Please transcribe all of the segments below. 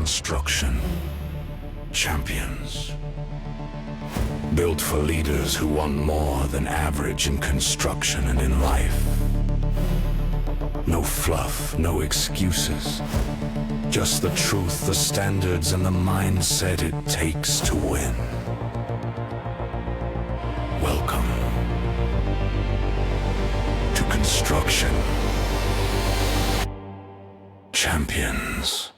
construction. Champions. Built for leaders who want more than average in construction and in life. No fluff, no excuses. Just the truth, the standards, and the mindset it takes to win. Welcome to Construction Champions.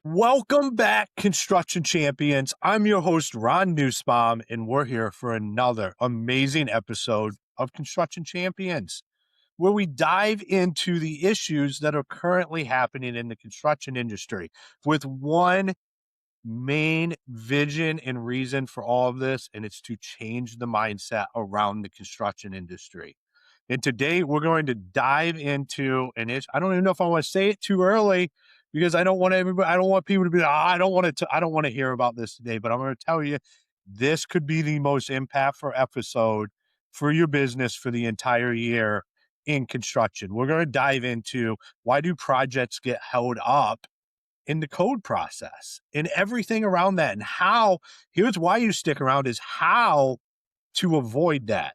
Welcome back, Construction Champions. I'm your host, Ron Nussbaum, and we're here for another amazing episode of Construction Champions, where we dive into the issues that are currently happening in the construction industry with one main vision and reason for all of this, and it's to change the mindset around the construction industry. And today we're going to dive into an issue. I don't even know if I want to say it too early, because I don't want people to be, I don't want to hear about this today, but I'm going to tell you, this could be the most impactful episode for your business for the entire year in construction. We're going to dive into why do projects get held up in the code process and everything around that, and here's why you stick around is how to avoid that.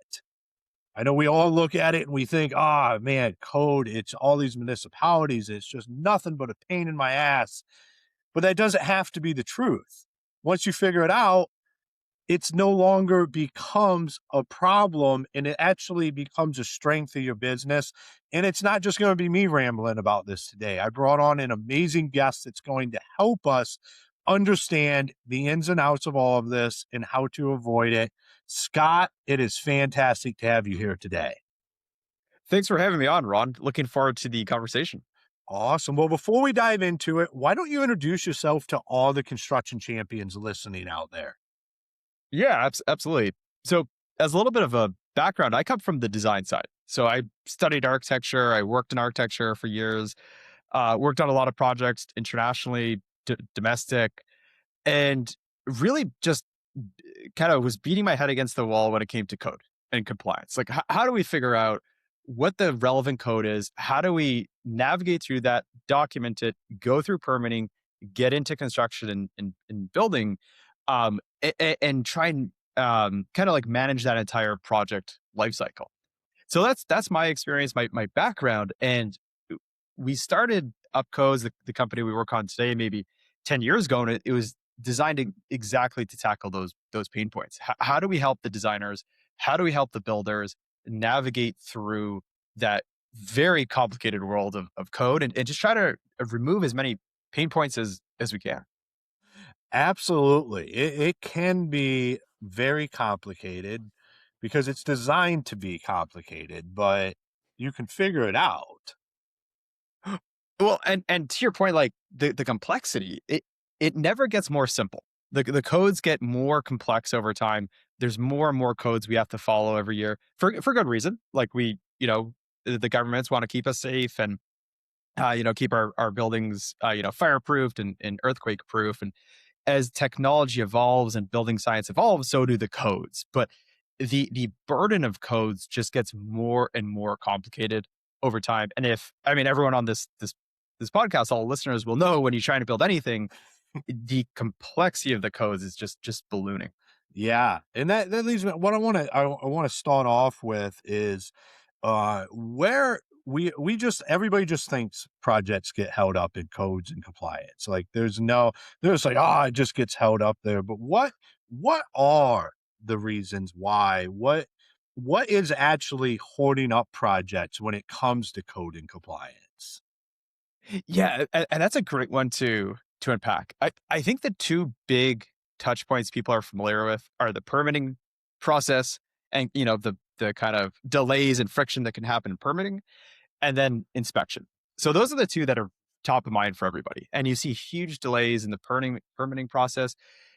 I know we all look at it and we think, man, code, it's all these municipalities. It's just nothing but a pain in my ass. But that doesn't have to be the truth. Once you figure it out, it's no longer becomes a problem, and it actually becomes a strength of your business. And it's not just going to be me rambling about this today. I brought on an amazing guest that's going to help us understand the ins and outs of all of this and how to avoid it. Scott, it is fantastic to have you here today. Thanks for having me on, Ron. Looking forward to the conversation. Awesome. Well, before we dive into it, why don't you introduce yourself to all the construction champions listening out there? Yeah, absolutely. So as a little bit of a background, I come from the design side. So I studied architecture. I worked in architecture for years, worked on a lot of projects internationally, domestic, and really just kind of was beating my head against the wall when it came to code and compliance. Like, how do we figure out what the relevant code is? How do we navigate through that, document it, go through permitting, get into construction and building, and try and kind of like manage that entire project lifecycle? So that's my experience, my background. And we started UpCodes, the company we work on today, maybe 10 years ago, and it was designed exactly to tackle those pain points. How do we help the designers? How do we help the builders navigate through that very complicated world of code and just try to remove as many pain points as we can? Absolutely. It can be very complicated because it's designed to be complicated, but you can figure it out. Well, and to your point, like the complexity, it never gets more simple. The codes get more complex over time. There's more and more codes we have to follow every year for good reason. Like the governments want to keep us safe and keep our buildings fireproofed and earthquake proof. And as technology evolves and building science evolves, so do the codes. But the burden of codes just gets more and more complicated over time. And everyone on this podcast, all listeners will know, when you're trying to build anything, the complexity of the codes is just ballooning. Yeah. And that leads me, what I want to start off with is where everybody just thinks projects get held up in codes and compliance. Like there's like, it just gets held up there. But what are the reasons why? What is actually holding up projects when it comes to code and compliance? Yeah, and that's a great one to unpack. I think the two big touch points people are familiar with are the permitting process and the kind of delays and friction that can happen in permitting, and then inspection. So those are the two that are top of mind for everybody. And you see huge delays in the permitting process.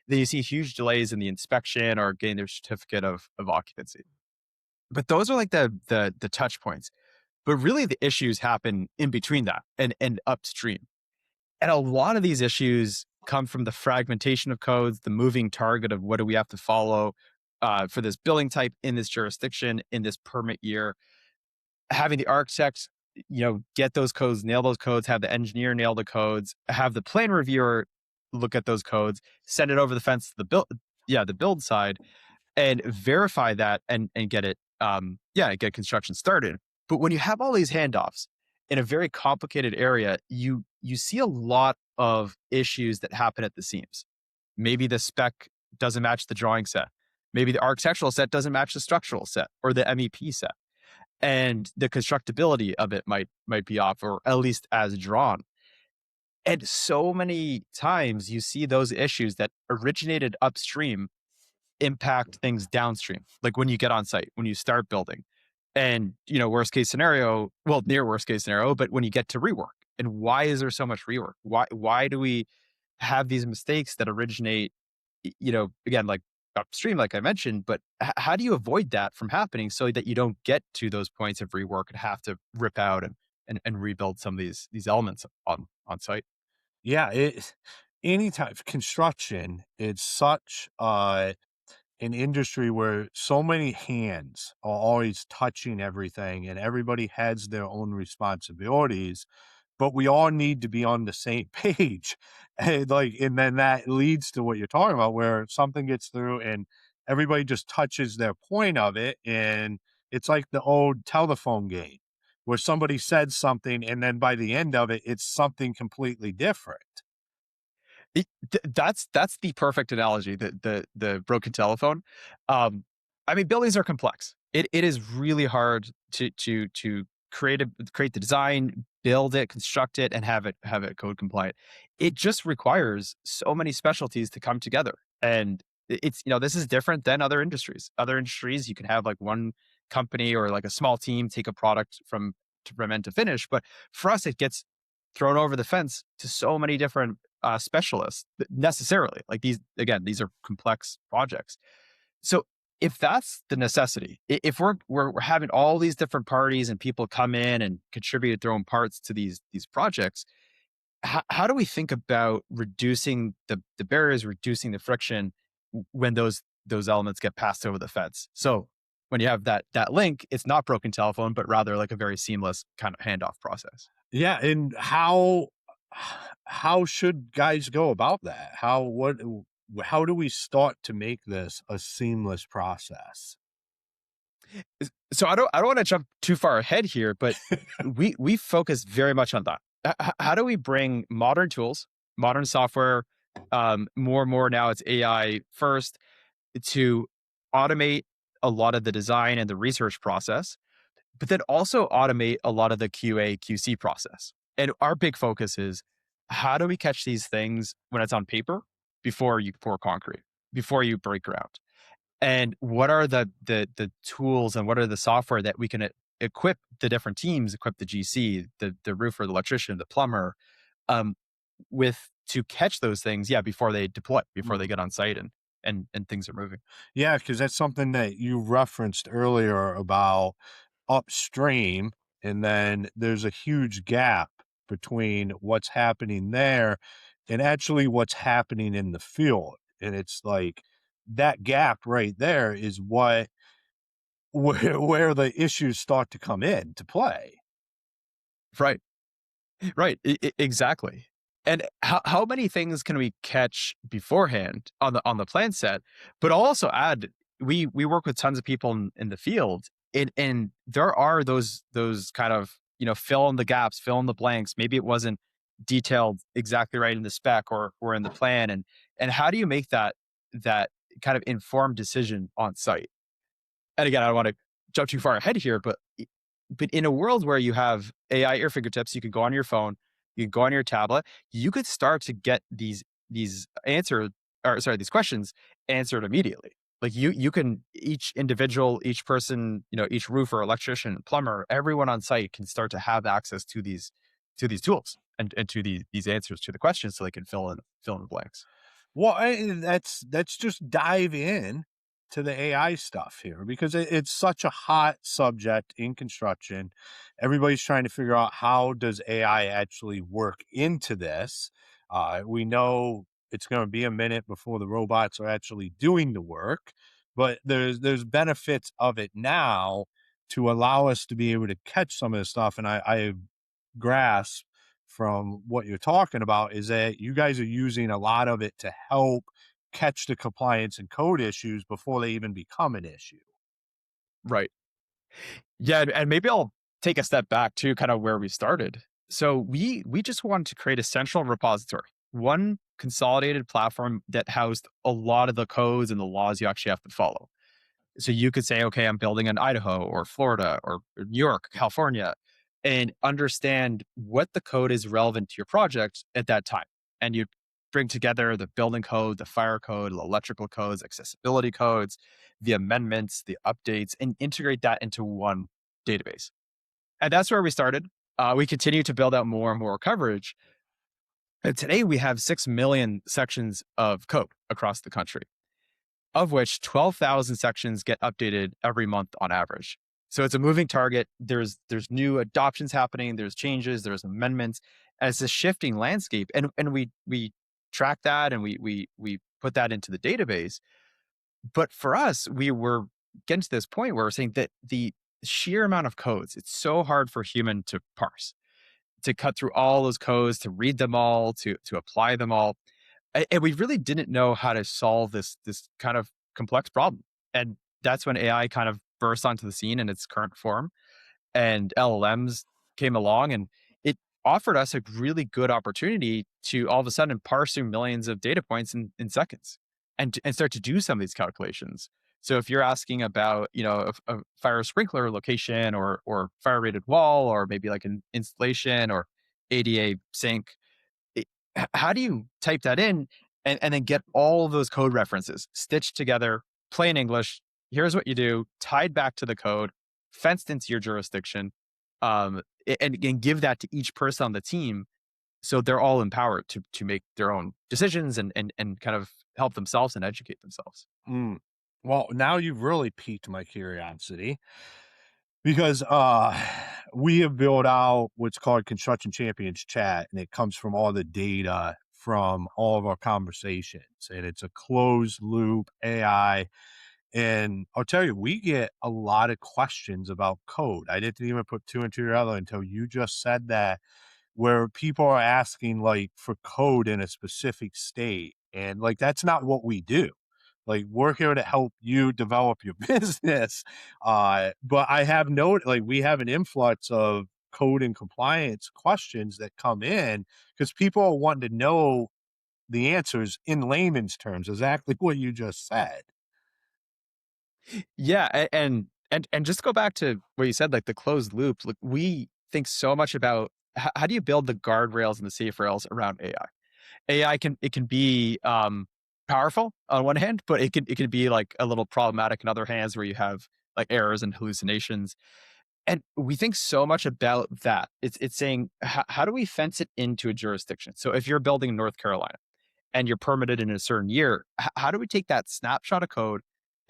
Then you see huge delays in the inspection or getting their certificate of occupancy. But those are like the touch points. But really the issues happen in between that and upstream. And a lot of these issues come from the fragmentation of codes, the moving target of what do we have to follow for this building type in this jurisdiction, in this permit year. having the architect, get those codes, nail those codes, have the engineer nail the codes, have the plan reviewer look at those codes, send it over the fence to the build side, and verify that and get it, get construction started. But when you have all these handoffs in a very complicated area, you see a lot of issues that happen at the seams. Maybe the spec doesn't match the drawing set. Maybe the architectural set doesn't match the structural set or the MEP set, and the constructability of it might be off, or at least as drawn. And so many times you see those issues that originated upstream impact things downstream, like when you get on site, when you start building. And, worst case scenario, well, near worst case scenario, but when you get to rework. And why is there so much rework? Why do we have these mistakes that originate, again, like upstream, like I mentioned, but how do you avoid that from happening so that you don't get to those points of rework and have to rip out and rebuild some of these elements on site? Yeah, any type of construction, it's such an industry where so many hands are always touching everything and everybody has their own responsibilities, but we all need to be on the same page. And then that leads to what you're talking about, where something gets through and everybody just touches their point of it. And it's like the old telephone game where somebody said something and then by the end of it, it's something completely different. That's the perfect analogy. The broken telephone. Um, I mean, buildings are complex. It is really hard to create the design, build it, construct it, and have it code compliant. It just requires so many specialties to come together. And it's, this is different than other industries. Other industries, you can have like one company or like a small team take a product from end to finish. But for us, it gets thrown over the fence to so many different specialists necessarily. Like these are complex projects. So if that's the necessity, if we're having all these different parties and people come in and contribute their own parts to these projects, how do we think about reducing the barriers, reducing the friction when those elements get passed over the fence? So when you have that link, it's not broken telephone, but rather like a very seamless kind of handoff process. Yeah, and how should guys go about that? How do we start to make this a seamless process? So I don't want to jump too far ahead here, but we focus very much on that. How do we bring modern tools, modern software, more and more now it's AI first, to automate a lot of the design and the research process, but then also automate a lot of the QA QC process. And our big focus is, how do we catch these things when it's on paper before you pour concrete, before you break ground? And what are the tools and what are the software that we can equip the different teams, equip the GC, the roofer, the electrician, the plumber, um, with, to catch those things, before they deploy, before they get on site and things are moving. Yeah, because that's something that you referenced earlier about upstream, and then there's a huge gap between what's happening there and actually what's happening in the field. And it's like that gap right there is where the issues start to come in to play. Right. Right. Exactly. And how many things can we catch beforehand on the plan set? But I'll also add, we work with tons of people in the field, and there are those kind of, fill in the gaps, fill in the blanks. Maybe it wasn't detailed exactly right in the spec or in the plan, and how do you make that kind of informed decision on site? And again, I don't want to jump too far ahead here, but in a world where you have AI at your fingertips, you can go on your phone, you can go on your tablet, you could start to get these answered, or sorry, these questions answered immediately. Like you can, each individual, each person, each roofer, electrician, plumber, everyone on site can start to have access to these tools and to these answers to the questions, so they can fill in the blanks. Well, that's just dive in to the AI stuff here because it's such a hot subject in construction. Everybody's trying to figure out how does AI actually work into this. We know it's going to be a minute before the robots are actually doing the work, but there's benefits of it now to allow us to be able to catch some of this stuff. And I grasp from what you're talking about is that you guys are using a lot of it to help catch the compliance and code issues before they even become an issue. Right. Yeah, and maybe I'll take a step back to kind of where we started. So we just wanted to create a central repository, one consolidated platform that housed a lot of the codes and the laws you actually have to follow. So you could say, okay, I'm building in Idaho or Florida or New York, California, and understand what the code is relevant to your project at that time. And you bring together the building code, the fire code, the electrical codes, accessibility codes, the amendments, the updates, and integrate that into one database. And that's where we started. We continue to build out more and more coverage. And today we have 6 million sections of code across the country, of which 12,000 sections get updated every month on average. So it's a moving target. There's new adoptions happening, there's changes, there's amendments, and it's a shifting landscape. And we track that and we put that into the database. But for us, we were getting to this point where we're saying that the sheer amount of codes, it's so hard for a human to parse, to cut through all those codes, to read them all, to apply them all. And we really didn't know how to solve this kind of complex problem. And that's when AI kind of burst onto the scene in its current form, and LLMs came along, and it offered us a really good opportunity to all of a sudden parse through millions of data points in seconds and start to do some of these calculations. So if you're asking about, a fire sprinkler location or fire rated wall, or maybe like an installation or ADA sink, how do you type that in and then get all of those code references stitched together, plain English? Here's what you do, tied back to the code, fenced into your jurisdiction, and give that to each person on the team, so they're all empowered to make their own decisions and kind of help themselves and educate themselves. Mm. Well, now you've really piqued my curiosity because we have built out what's called Construction Champions Chat, and it comes from all the data from all of our conversations, and it's a closed loop AI. And I'll tell you, we get a lot of questions about code. I didn't even put two and two together until you just said that, where people are asking like for code in a specific state. And like, that's not what we do. Like, we're here to help you develop your business. But I have noted, like, we have an influx of code and compliance questions that come in because people are wanting to know the answers in layman's terms, exactly what you just said. Yeah, and just to go back to what you said, like the closed loop. Like, we think so much about how do you build the guardrails and the safe rails around AI. AI can be powerful on one hand, but it can be like a little problematic in other hands, where you have like errors and hallucinations. And we think so much about that. It's saying, how do we fence it into a jurisdiction? So if you're building in North Carolina and you're permitted in a certain year, how do we take that snapshot of code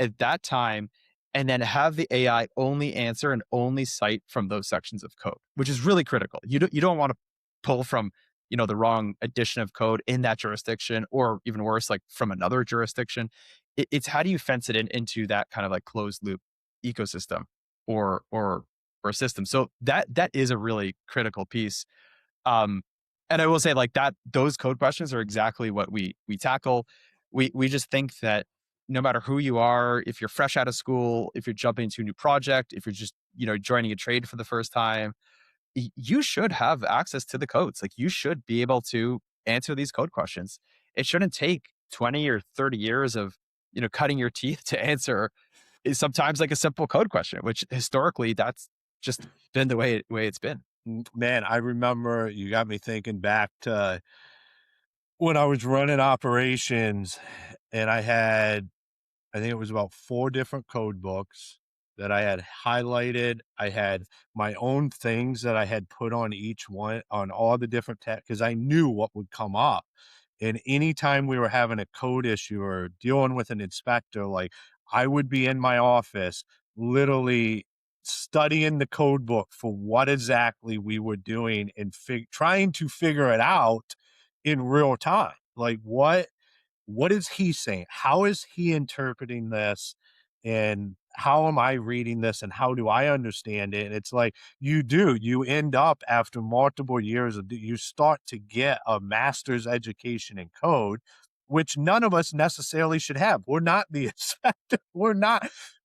at that time and then have the AI only answer and only cite from those sections of code, which is really critical. You don't want to pull from, the wrong edition of code in that jurisdiction, or even worse, like from another jurisdiction. It's how do you fence it into that kind of like closed loop ecosystem or system. So that is a really critical piece. Um, and I will say, like, that those code questions are exactly what we tackle. We just think that no matter who you are, if you're fresh out of school, if you're jumping into a new project, if you're just joining a trade for the first time, you should have access to the codes. Like, you should be able to answer these code questions. It shouldn't take 20 or 30 years of cutting your teeth to answer is sometimes like a simple code question, which historically that's just been the way it's been. Man, I remember you got me thinking back to when I was running operations, and I think it was about 4 different code books that I had highlighted. I had my own things that I had put on each one, on all the different because I knew what would come up. And anytime we were having a code issue or dealing with an inspector, like, I would be in my office literally studying the code book for what exactly we were doing and trying to figure it out in real time. Like, what is he saying? How is he interpreting this? And how am I reading this and how do I understand it? And it's like you end up after multiple years of you start to get a master's education in code, which none of us necessarily should have. We're not the inspector.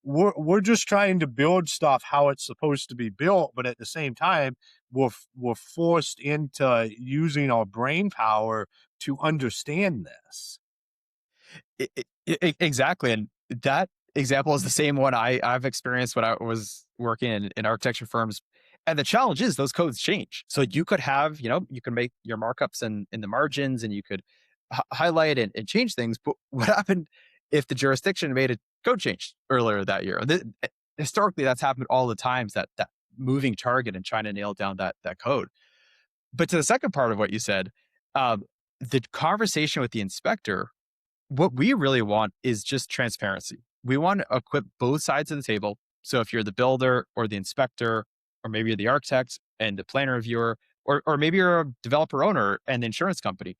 We're just trying to build stuff how it's supposed to be built, but at the same time, we're forced into using our brain power to understand this. Exactly. And that example is the same one I've experienced when I was working in architecture firms. And the challenge is those codes change. So you could have, you can make your markups in the margins and you could highlight and change things. But what happened if the jurisdiction made a code change earlier that year? Historically, that's happened all the times, that moving target and trying to nail down that code. But to the second part of what you said, um, the conversation with the inspector, what we really want is just transparency. We want to equip both sides of the table. So if you're the builder or the inspector, or maybe you're the architect and the planner reviewer, or maybe you're a developer owner and the insurance company,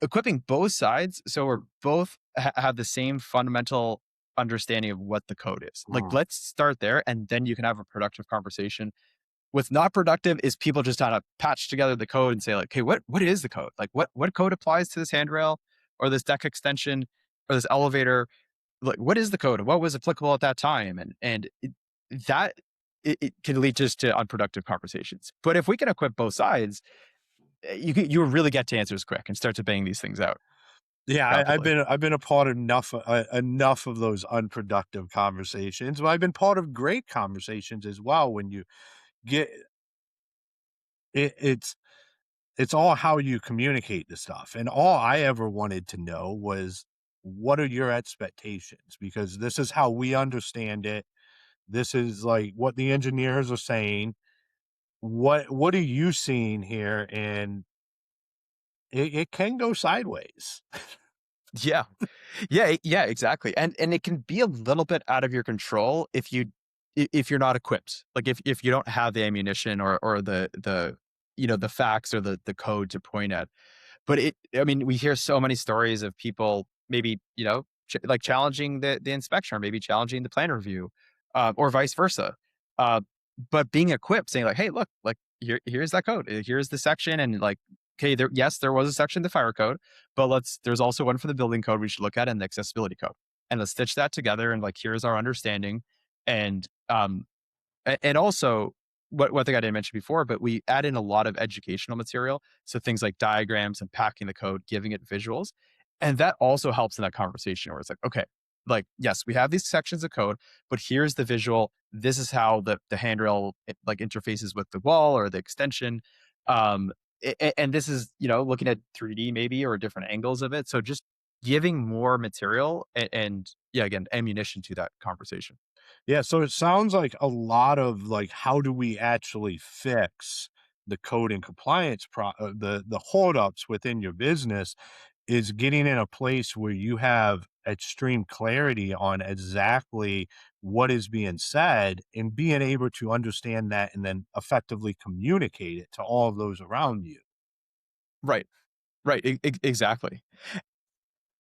equipping both sides so we're both have the same fundamental understanding of what the code is. Like, Mm. let's start there, and then you can have a productive conversation. What's not productive is people just trying to patch together the code and say like, "Hey, what is the code? Like, what code applies to this handrail or this deck extension or this elevator? Like, what is the code? What was applicable at that time?" That it can lead just to unproductive conversations. But if we can equip both sides, you really get to answers quick and start to bang these things out Yeah, rapidly. I've been a part of enough of those unproductive conversations, but I've been part of great conversations as well when you get it's all how you communicate the stuff, and all I ever wanted to know was, what are your expectations? Because this is how we understand it. This is, like, what the engineers are saying. What are you seeing here? And it can go sideways. Yeah. Yeah, exactly. And it can be a little bit out of your control if you're not equipped. Like if you don't have the ammunition or the facts or the code to point at. But I mean, we hear so many stories of people maybe, like challenging the inspection or maybe challenging the plan review, or vice versa. Uh, but being equipped, saying like, "Hey, look, like here's that code. Here's the section," and like, okay, yes, there was a section in the fire code, but there's also one for the building code we should look at and the accessibility code, and let's stitch that together. And like, here's our understanding, and and also, one thing I didn't mention before, but we add in a lot of educational material. So things like diagrams and packing the code, giving it visuals. And that also helps in that conversation where it's like, okay, like, yes, we have these sections of code, but here's the visual. This is how the handrail like interfaces with the wall or the extension. Um, and this is, looking at 3D maybe or different angles of it. So just giving more material and yeah, again, ammunition to that conversation. Yeah, so it sounds like a lot of, like, how do we actually fix the code and compliance the holdups within your business is getting in a place where you have extreme clarity on exactly what is being said and being able to understand that and then effectively communicate it to all of those around you. Right. Right. Exactly.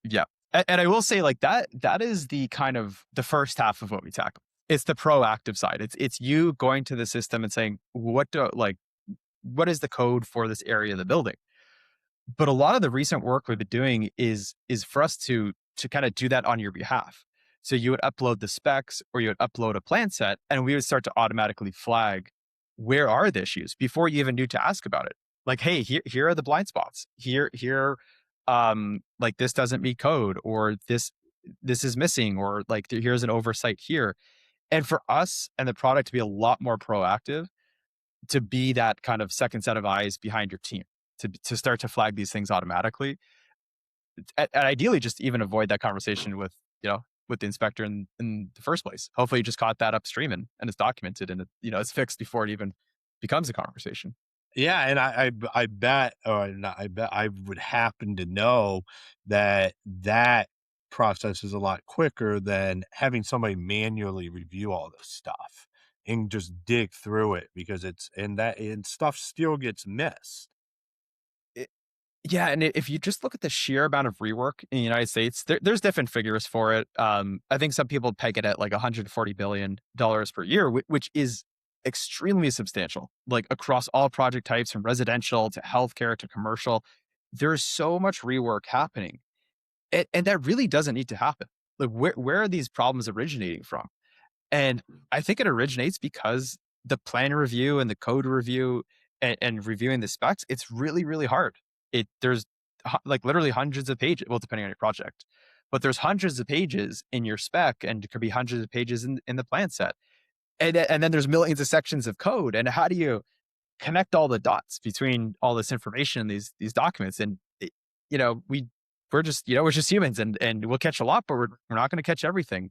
Yeah. And I will say like that is the kind of the first half of what we tackle. It's the proactive side. It's you going to the system and saying, what is the code for this area of the building? But a lot of the recent work we've been doing is for us to kind of do that on your behalf. So you would upload the specs or you would upload a plan set and we would start to automatically flag where are the issues before you even knew to ask about it. Like, hey, here are the blind spots. Here like this doesn't meet code or this is missing or like here's an oversight here. And for us and the product to be a lot more proactive, to be that kind of second set of eyes behind your team, to start to flag these things automatically, and ideally just even avoid that conversation with the inspector in the first place. Hopefully you just caught that upstream and it's documented and it's fixed before it even becomes a conversation. Yeah, and I bet, or not, I bet I would happen to know that that process is a lot quicker than having somebody manually review all this stuff and just dig through it because it's and stuff still gets missed. Yeah, and if you just look at the sheer amount of rework in the United States, there's different figures for it. I think some people peg it at like $140 billion per year, which is extremely substantial. Like across all project types, from residential to healthcare to commercial, there's so much rework happening, and that really doesn't need to happen. Like where are these problems originating from? And I think it originates because the plan review and the code review and reviewing the specs, it's really, really hard. There's like literally hundreds of pages, well, depending on your project, but there's hundreds of pages in your spec, and it could be hundreds of pages in the plan set. And then there's millions of sections of code. And how do you connect all the dots between all this information in these documents? And you know, we're just, we're just humans, and we'll catch a lot, but we're not going to catch everything.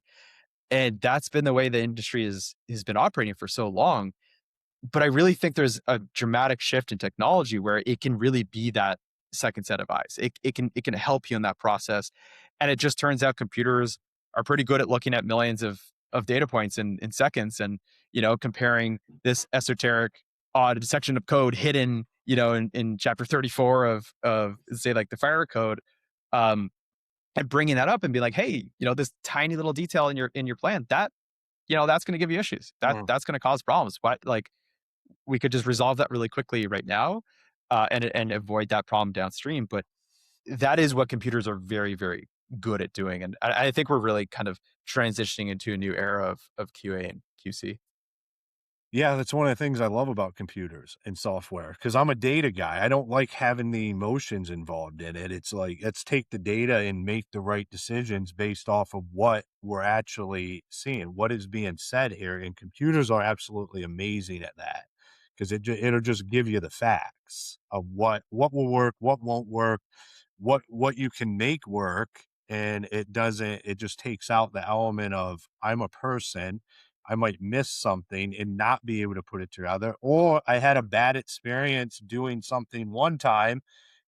And that's been the way the industry has been operating for so long. But I really think there's a dramatic shift in technology where it can really be that second set of eyes. It can help you in that process. And it just turns out computers are pretty good at looking at millions of data points in seconds, and comparing this esoteric odd section of code hidden in chapter 34 of say like the fire code, um, and bringing that up and be like, hey, this tiny little detail in your plan that that's going to give you issues, that's going to cause problems, but like we could just resolve that really quickly right now, and avoid that problem downstream. But that is what computers are very, very good at doing, and I think we're really kind of transitioning into a new era of QA and QC. Yeah, that's one of the things I love about computers and software because I'm a data guy. I don't like having the emotions involved in it. It's like, let's take the data and make the right decisions based off of what we're actually seeing, what is being said here. And computers are absolutely amazing at that because it'll just give you the facts of what will work, what won't work, what you can make work. And it just takes out the element of I'm a person, I might miss something and not be able to put it together. Or I had a bad experience doing something one time,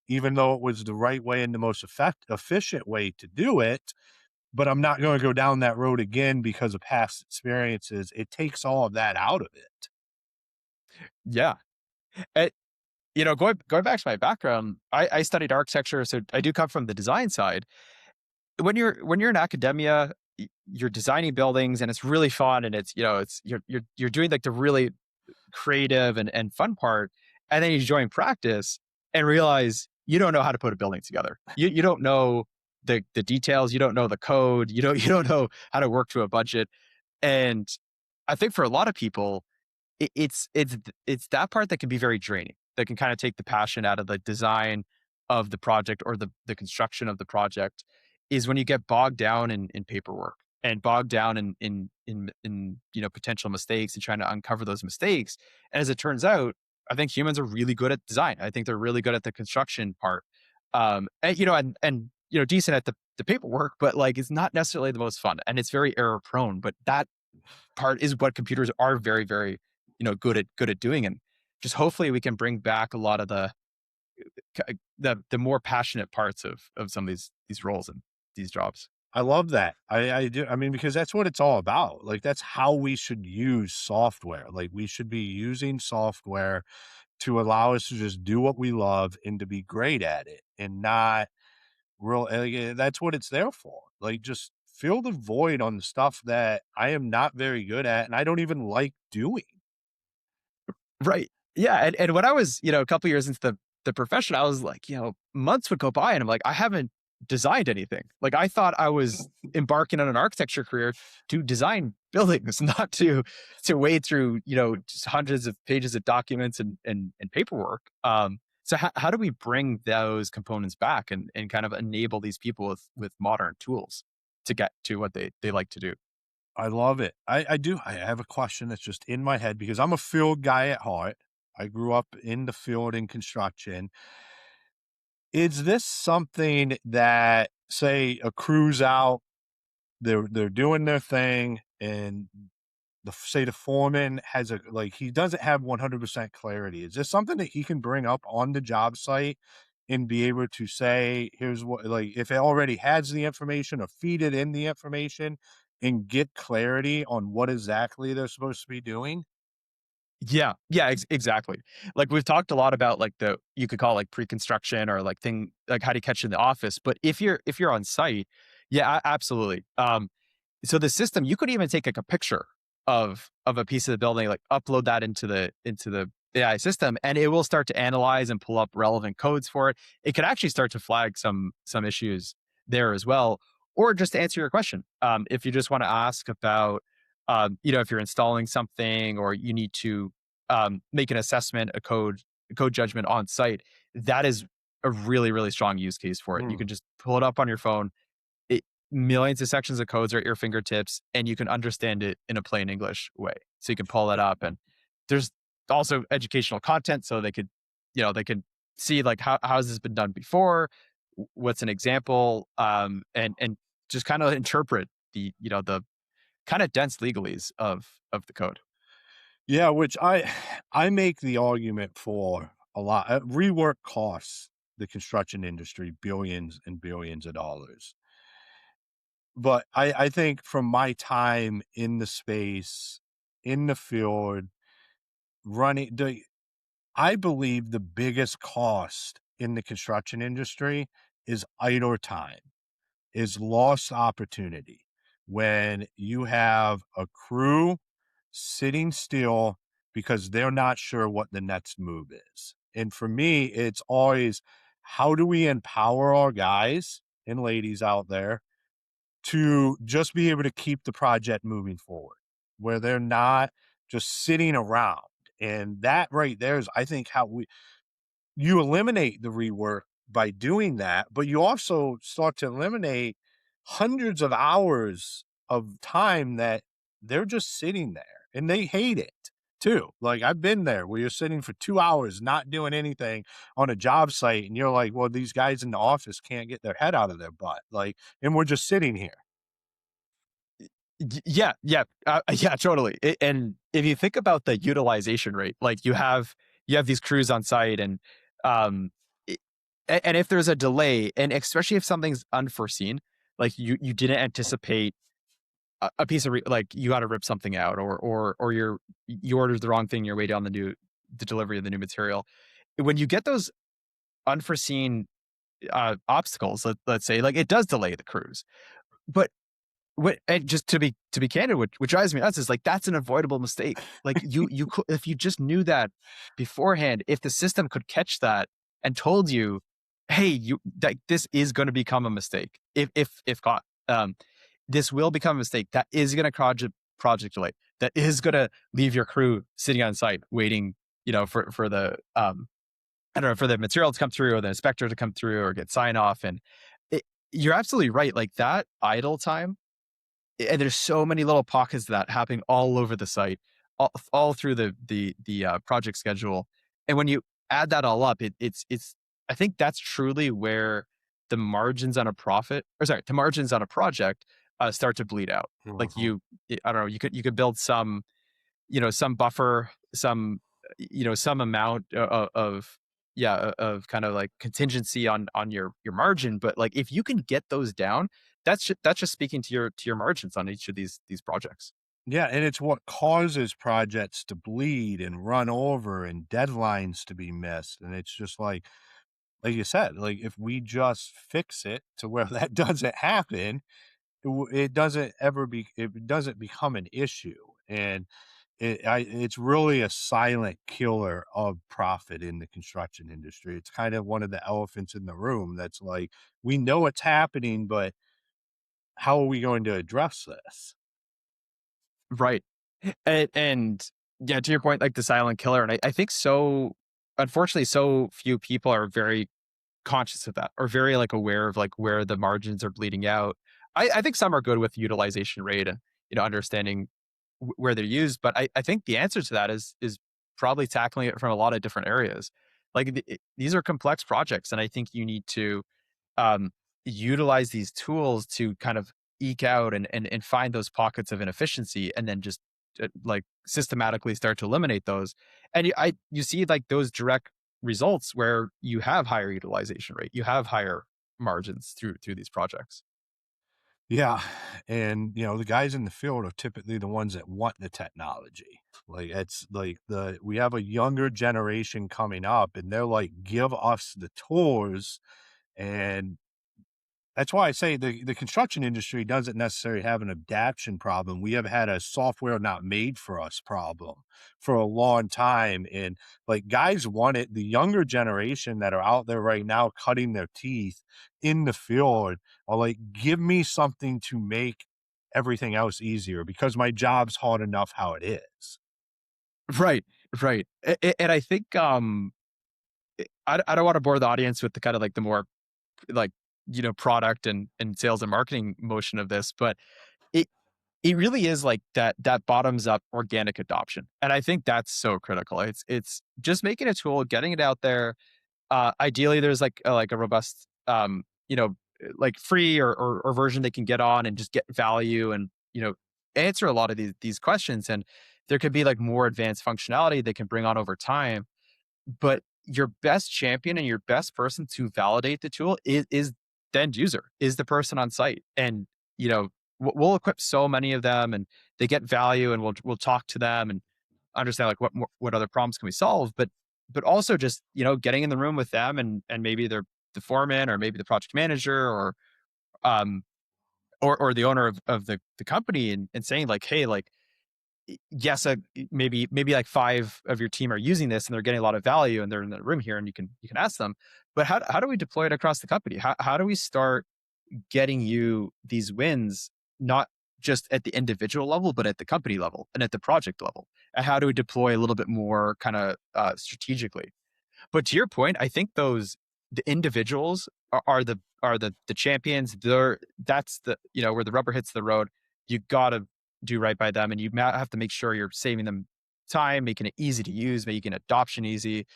even though it was the right way and the most efficient way to do it. But I'm not going to go down that road again because of past experiences. It takes all of that out of it. Yeah. Going back to my background, I studied architecture, so I do come from the design side. When you're in academia, you're designing buildings, and it's really fun, and you're doing like the really creative and fun part, and then you join practice and realize you don't know how to put a building together. You don't know the details, you don't know the code, you don't know how to work to a budget. And I think for a lot of people, it's that part that can be very draining, that can kind of take the passion out of the design of the project, or the construction of the project, is when you get bogged down in paperwork, and bogged down in potential mistakes, and trying to uncover those mistakes. And as it turns out, I think humans are really good at design. I think they're really good at the construction part, and decent at the paperwork, but like it's not necessarily the most fun, and it's very error prone. But that part is what computers are very, very good at doing. And just hopefully we can bring back a lot of the more passionate parts of some of these roles and these jobs. I love that. I do. I mean, because that's what it's all about. Like, that's how we should use software. Like, we should be using software to allow us to just do what we love and to be great at it and not that's what it's there for. Like, just fill the void on the stuff that I am not very good at and I don't even like doing. Right. Yeah. And when I was, a couple years into the profession, I was like, months would go by, and I'm like, I haven't designed anything. Like I thought I was embarking on an architecture career to design buildings, not to wade through, just hundreds of pages of documents and paperwork. So how do we bring those components back, and kind of enable these people with modern tools to get to what they like to do? I love it. I do. I have a question that's just in my head because I'm a field guy at heart. I grew up in the field in construction. Is this something that, say, a crew's out, they're doing their thing, and say the foreman has he doesn't have 100% clarity. Is this something that he can bring up on the job site and be able to say, here's what, like, if it already has the information, or feed it in the information and get clarity on what exactly they're supposed to be doing? Exactly. Like we've talked a lot about like you could call it like pre-construction or like like how to catch in the office. But if you're on site, yeah, absolutely. So the system, you could even take like a picture of a piece of the building, like upload that into the AI system, and it will start to analyze and pull up relevant codes for it. It could actually start to flag some issues there as well, or just to answer your question, if you just want to ask about, if you're installing something or you need to make an assessment, a code judgment on site, that is a really really strong use case for it. You Hmm. can just pull it up on your phone, it, millions of sections of codes are at your fingertips, and you can understand it in a plain English way. So you can pull it up, and there's also educational content, so they can see like how has this been done before, what's an example, and just kind of interpret the kind of dense legalese of the code. Yeah, which I make the argument for a lot. Rework costs the construction industry billions and billions of dollars. But I think from my time in the space, in the field, running the I believe the biggest cost in the construction industry is idle time, is lost opportunity. When you have a crew sitting still because they're not sure what the next move is. And for me, it's always how do we empower our guys and ladies out there to just be able to keep the project moving forward, where they're not just sitting around. And that right there is, I think, how you eliminate the rework by doing that, but you also start to eliminate hundreds of hours of time that they're just sitting there and they hate it too. Like I've been there where you're sitting for 2 hours not doing anything on a job site and you're like, well, these guys in the office can't get their head out of their butt. Like, and we're just sitting here. Yeah, totally. And if you think about the utilization rate, like you have these crews on site, and um, i- and if there's a delay, and especially if something's unforeseen, like you didn't anticipate a piece of like you got to rip something out, or you ordered the wrong thing, you're way down the delivery of the new material. When you get those unforeseen obstacles, let's say, like it does delay the crews, but and just to be candid, which drives me nuts is like that's an avoidable mistake. Like if you just knew that beforehand, if the system could catch that and told you, hey, that this is going to become a mistake. If caught, this will become a mistake. That is going to cause a project delay. That is going to leave your crew sitting on site waiting, for the I don't know, for the material to come through or the inspector to come through or get sign off. And you're absolutely right. Like that idle time, and there's so many little pockets of that happening all over the site, all through the project schedule. And when you add that all up, it's I think that's truly where the margins on a profit, or sorry, the margins on a project start to bleed out. Like Mhm. I don't know, you could build some buffer, some amount of of kind of like contingency on your margin. But like if you can get those down, that's just speaking to your margins on each of these projects. Yeah, and it's what causes projects to bleed and run over and deadlines to be missed. And it's just like you said, like if we just fix it to where that doesn't happen, it doesn't ever be, it doesn't become an issue. And it's really a silent killer of profit in the construction industry. It's kind of one of the elephants in the room that's like, we know it's happening, but how are we going to address this? Right. And yeah, to your point, like the silent killer. And I think so, unfortunately, so few people are very conscious of that, or very like aware of like where the margins are bleeding out. I think some are good with utilization rate and understanding where they're used. But I think the answer to that is probably tackling it from a lot of different areas. Like these are complex projects, and I think you need to um, utilize these tools to kind of eke out and find those pockets of inefficiency, and then just like systematically start to eliminate those. And you see like those direct results where you have higher utilization rate, you have higher margins through these projects. Yeah, and the guys in the field are typically the ones that want the technology. Like it's like we have a younger generation coming up, and they're like, "Give us the tools," and that's why I say the construction industry doesn't necessarily have an adaption problem. We have had a software not made for us problem for a long time. And like guys want it. The younger generation that are out there right now cutting their teeth in the field are like, give me something to make everything else easier because my job's hard enough how it is. Right, right. And I think I don't want to bore the audience with the kind of like the more like product and sales and marketing motion of this, but it it really is like that bottoms up organic adoption, and I think that's so critical. It's just making a tool, getting it out there. Ideally, there's like a robust like free or version they can get on and just get value and answer a lot of these questions, and there could be like more advanced functionality they can bring on over time. But your best champion and your best person to validate the tool is the end user, is the person on site. And, we'll equip so many of them and they get value and we'll talk to them and understand like what other problems can we solve. But also just, getting in the room with them and maybe they're the foreman or maybe the project manager um or the owner of the company and saying like, hey, like, yes, maybe like five of your team are using this and they're getting a lot of value and they're in the room here and you can ask them, but how do we deploy it across the company? How do we start getting you these wins, not just at the individual level, but at the company level and at the project level? And how do we deploy a little bit more kind of strategically? But to your point, I think the individuals are the champions. That's the where the rubber hits the road. You got to do right by them, and you have to make sure you're saving them time, making it easy to use, making adoption easy,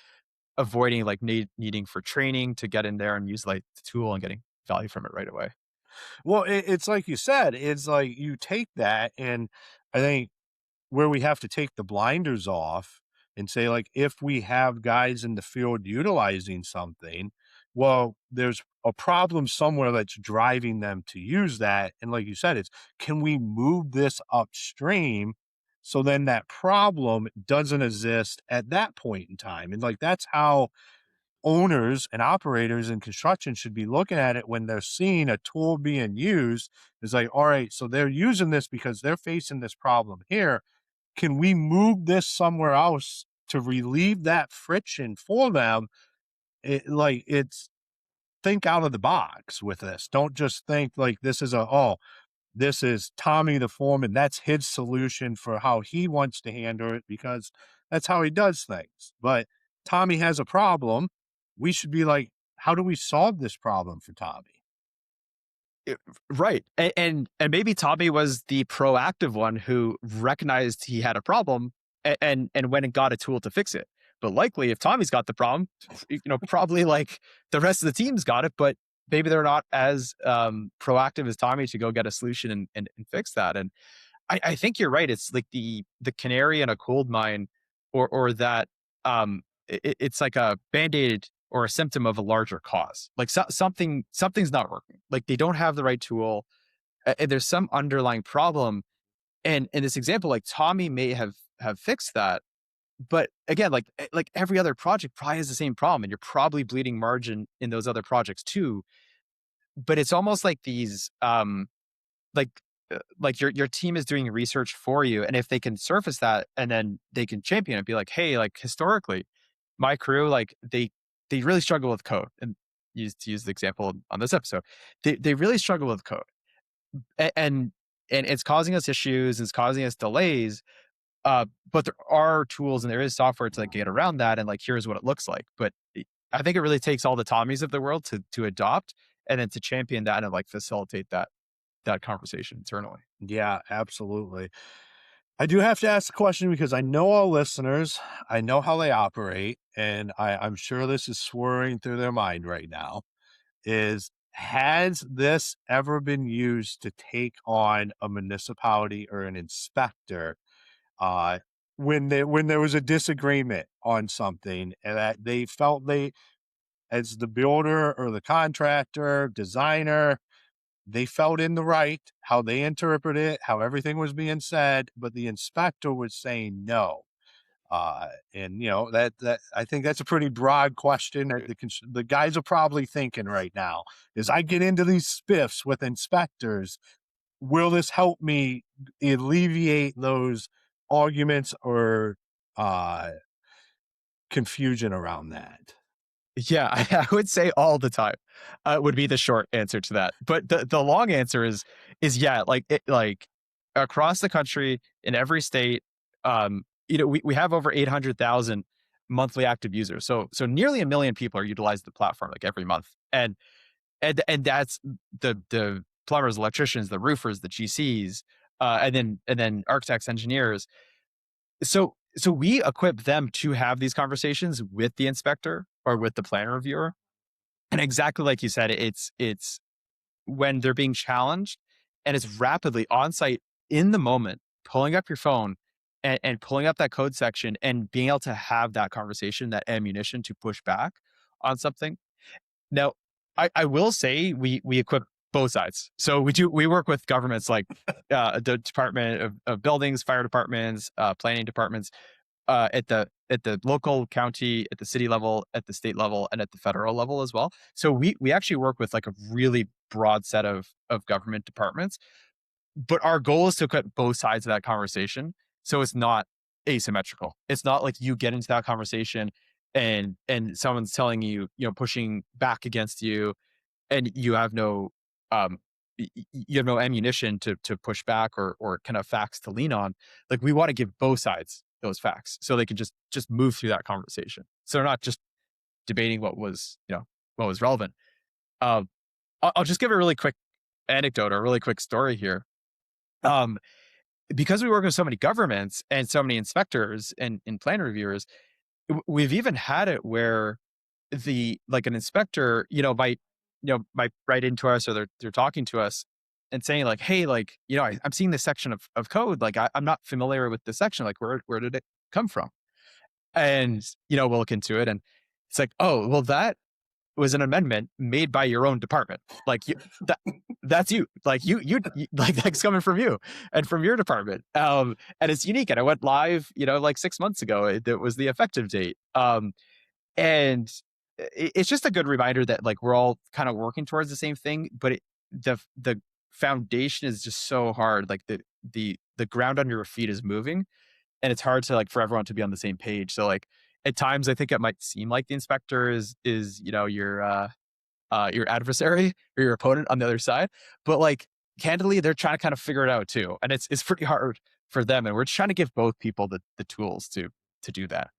avoiding like needing for training to get in there and use like the tool and getting value from it right away. Well, it's like you said, it's like you take that, and I think where we have to take the blinders off and say, like, if we have guys in the field utilizing something, well, there's a problem somewhere that's driving them to use that. And like you said, it's can we move this upstream so then that problem doesn't exist at that point in time? And like that's how owners and operators in construction should be looking at it when they're seeing a tool being used. Is like, all right, so they're using this because they're facing this problem here. Can we move this somewhere else to relieve that friction for them? It's think out of the box with this. Don't just think like this is Tommy the foreman. That's his solution for how he wants to handle it because that's how he does things. But Tommy has a problem. We should be like, how do we solve this problem for Tommy? Right. And maybe Tommy was the proactive one who recognized he had a problem and went and got a tool to fix it. But likely if Tommy's got the problem, probably like the rest of the team's got it, but maybe they're not as proactive as Tommy to go get a solution and fix that. And I think you're right. It's like the canary in a coal mine, or that it's like a band-aid or a symptom of a larger cause. Like something's not working. Like they don't have the right tool. And there's some underlying problem. And in this example, like Tommy may have fixed that, but again, like every other project probably has the same problem, and you're probably bleeding margin in those other projects too. But it's almost like these like like your team is doing research for you, and if they can surface that and then they can champion it, be like, hey, like historically my crew, like they really struggle with code, and to use the example on this episode, they really struggle with code. And it's causing us issues, it's causing us delays, but there are tools and there is software to like get around that, and like here's what it looks like. But I think it really takes all the Tommies of the world to adopt and then to champion that and like facilitate that conversation internally. Yeah, absolutely. I do have to ask the question because I know all listeners, I know how they operate, and I'm sure this is swirling through their mind right now. Is has this ever been used to take on a municipality or an inspector uh, when there was a disagreement on something and that they felt they, as the builder or the contractor, designer, they felt in the right, how they interpret it, how everything was being said, but the inspector was saying no. And you know that I think that's a pretty broad question that the guys are probably thinking right now. As I get into these spiffs with inspectors, will this help me alleviate those arguments or uh, confusion around that? Yeah, I would say all the time, would be the short answer to that. But the long answer is yeah, like across the country in every state, we have over 800,000 monthly active users. So nearly 1 million people are utilizing the platform like every month. And that's the plumbers, electricians, the roofers, the GCs, and then architects, engineers. So we equip them to have these conversations with the inspector or with the plan reviewer. And exactly like you said, it's when they're being challenged and it's rapidly on site in the moment, pulling up your phone and pulling up that code section and being able to have that conversation, that ammunition to push back on something. Now, I will say we equip both sides. So we work with governments like the Department of Buildings, fire departments, planning departments, at the local, county, at the city level, at the state level, and at the federal level as well. So we actually work with like a really broad set of government departments. But our goal is to cut both sides of that conversation, so it's not asymmetrical. It's not like you get into that conversation and someone's telling you, pushing back against you, and you have no um you have no ammunition to push back or kind of facts to lean on. Like, we want to give both sides those facts so they can just move through that conversation, so they're not just debating what was relevant. I'll just give a really quick anecdote or a really quick story here. um because we work with so many governments and so many inspectors and plan reviewers, we've even had it where an inspector, might write into us, or they're talking to us and saying like, hey, like, I'm seeing this section of code. Like, I'm not familiar with this section. Like, where did it come from? And, we'll look into it, and it's like, oh, well, that was an amendment made by your own department. Like, that, that's you. Like, you like, that's coming from you and from your department. And it's unique. And I went live, like 6 months ago. It was the effective date. And it's just a good reminder that like we're all kind of working towards the same thing, but the foundation is just so hard. Like the ground under your feet is moving, and it's hard to like for everyone to be on the same page. So like at times I think it might seem like the inspector is your adversary or your opponent on the other side, but like candidly they're trying to kind of figure it out too, and it's pretty hard for them, and we're just trying to give both people the tools to do that.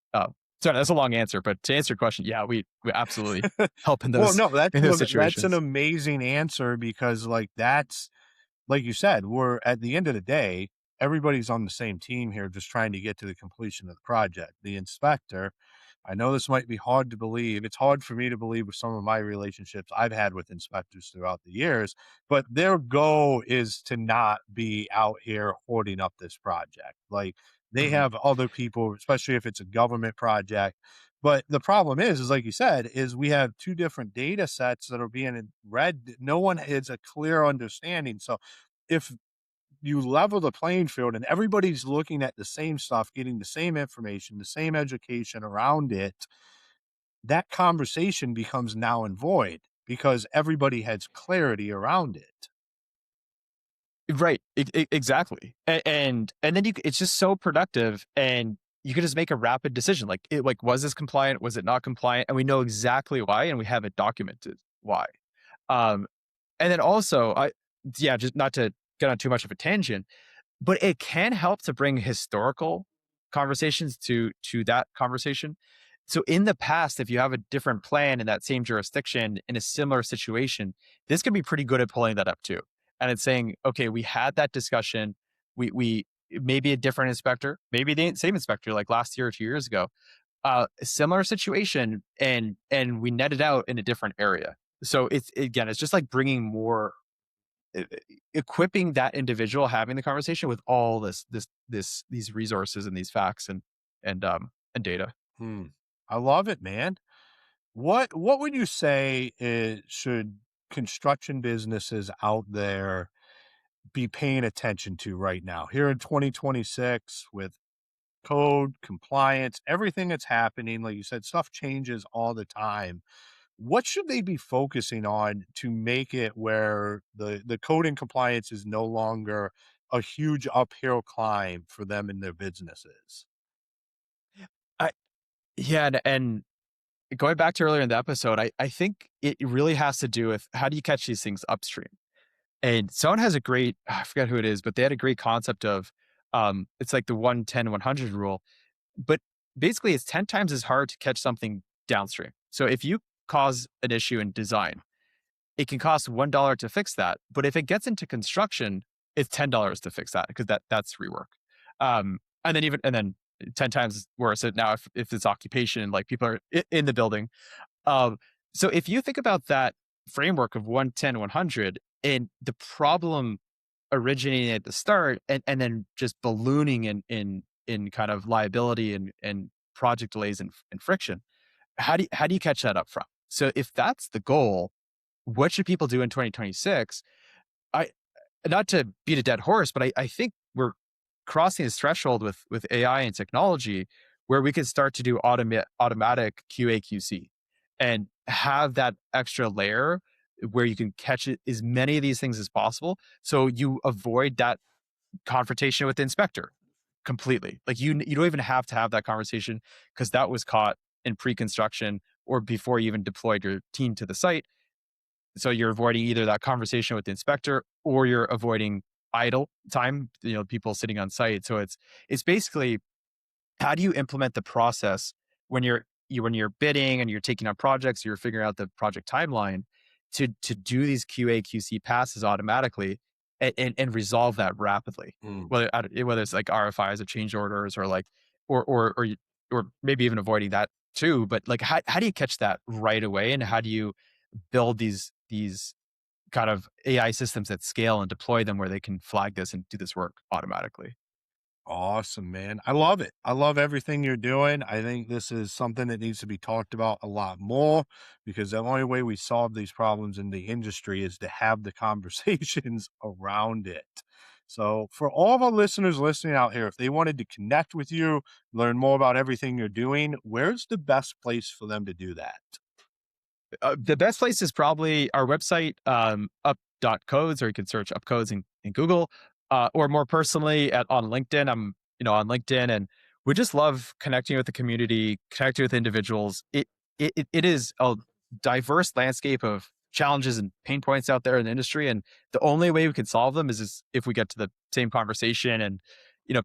Sorry, that's a long answer, but to answer your question, yeah, we absolutely help in Well, those no, in those that's an situations. amazing answer because like that's like you said, we're at the end of the day, everybody's on the same team here, just trying to get to the completion of the project. The inspector, I know this might be hard to believe. It's hard for me to believe with some of my relationships I've had with inspectors throughout the years, but their goal is to not be out here hoarding up this project. Like they Mhm. have other people, especially if it's a government project. But the problem is like you said, is we have two different data sets that are being read. No one has a clear understanding. So if you level the playing field and everybody's looking at the same stuff, getting the same information, the same education around it, that conversation becomes now and void because everybody has clarity around it. Right, exactly, and then it's just so productive, and you can just make a rapid decision. Like, was this compliant? Was it not compliant? And we know exactly why, and we have it documented why. Um, and then also, yeah, just not to get on too much of a tangent, but it can help to bring historical conversations to that conversation. So in the past, if you have a different plan in that same jurisdiction in a similar situation, this can be pretty good at pulling that up too. And it's saying, okay, we had that discussion. We maybe a different inspector, maybe the same inspector like last year or 2 years ago, a similar situation, and we netted out in a different area. So it's just like bringing more e- equipping that individual having the conversation with all these resources and these facts and data. Hmm. I love it, man. What would you say should construction businesses out there be paying attention to right now? Here in 2026, with code, compliance, everything that's happening, like you said, stuff changes all the time. What should they be focusing on to make it where the code and compliance is no longer a huge uphill climb for them and their businesses? I, yeah, and going back to earlier in the episode, I think it really has to do with how do you catch these things upstream? And someone has a great, I forget who it is, but they had a great concept of it's like the 110-100 rule. But basically, it's 10 times as hard to catch something downstream. So if you cause an issue in design, it can cost $1 to fix that. But if it gets into construction, it's $10 to fix that because that's rework. And then 10 times worse now if it's occupation and like people are in the building. Um, so if you think about that framework of 110-100 and the problem originating at the start and then just ballooning in kind of liability and project delays and friction, how do you catch that up front? So if that's the goal, what should people do in 2026? I Not to beat a dead horse, but I think we're crossing this threshold with AI and technology where we could start to do automatic QA/QC and have that extra layer where you can catch as many of these things as possible. So you avoid that confrontation with the inspector completely. Like you don't even have to have that conversation because that was caught in pre-construction or before you even deployed your team to the site. So you're avoiding either that conversation with the inspector or you're avoiding idle time, people sitting on site. So it's basically how do you implement the process when you're bidding and you're taking on projects, you're figuring out the project timeline to do these QA/QC passes automatically and resolve that rapidly. Mm. Whether it's like RFIs or change orders or like or maybe even avoiding that too. But like how do you catch that right away and how do you build these kind of AI systems that scale and deploy them where they can flag this and do this work automatically? Awesome, man. I love it. I love everything you're doing. I think this is something that needs to be talked about a lot more because the only way we solve these problems in the industry is to have the conversations around it. So, for all of our listeners listening out here, if they wanted to connect with you, learn more about everything you're doing, where's the best place for them to do that? The best place is probably our website, up.codes, or you can search UpCodes in Google, or more personally on LinkedIn. I'm, on LinkedIn, and we just love connecting with the community, connecting with individuals. It is a diverse landscape of challenges and pain points out there in the industry, and the only way we can solve them is if we get to the same conversation and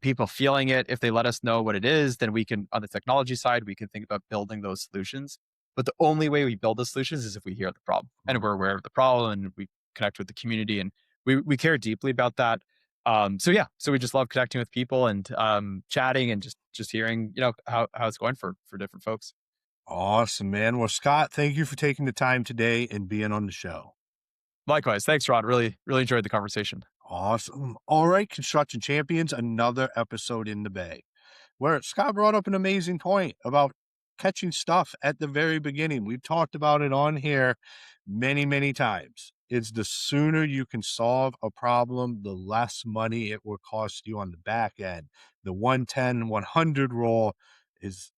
people feeling it. If they let us know what it is, then we can, on the technology side, we can think about building those solutions. But the only way we build the solutions is if we hear the problem and we're aware of the problem and we connect with the community and we care deeply about that. So we just love connecting with people and chatting and just hearing, how it's going for different folks. Awesome, man. Well, Scott, thank you for taking the time today and being on the show. Likewise. Thanks, Rod. Really, really enjoyed the conversation. Awesome. All right, Construction Champions, another episode in the bay where Scott brought up an amazing point about catching stuff at the very beginning. We've talked about it on here many, many times. It's the sooner you can solve a problem, the less money it will cost you on the back end. The 110-100 rule is,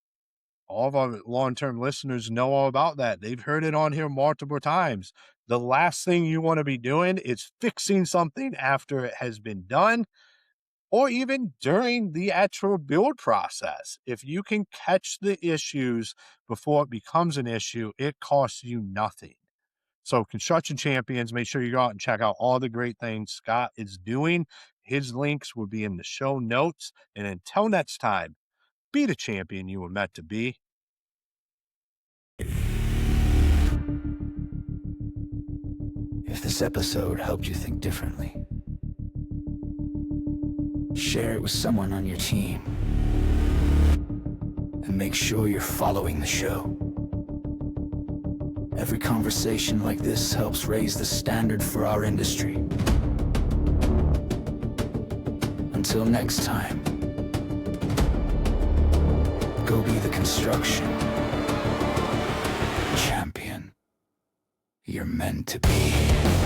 all of our long-term listeners know all about that. They've heard it on here multiple times. The last thing you want to be doing is fixing something after it has been done, or even during the actual build process. If you can catch the issues before it becomes an issue, it costs you nothing. So, Construction Champions, make sure you go out and check out all the great things Scott is doing. His links will be in the show notes. And until next time, be the champion you were meant to be. If this episode helped you think differently, share it with someone on your team. And make sure you're following the show. Every conversation like this helps raise the standard for our industry. Until next time, go be the construction champion. You're meant to be.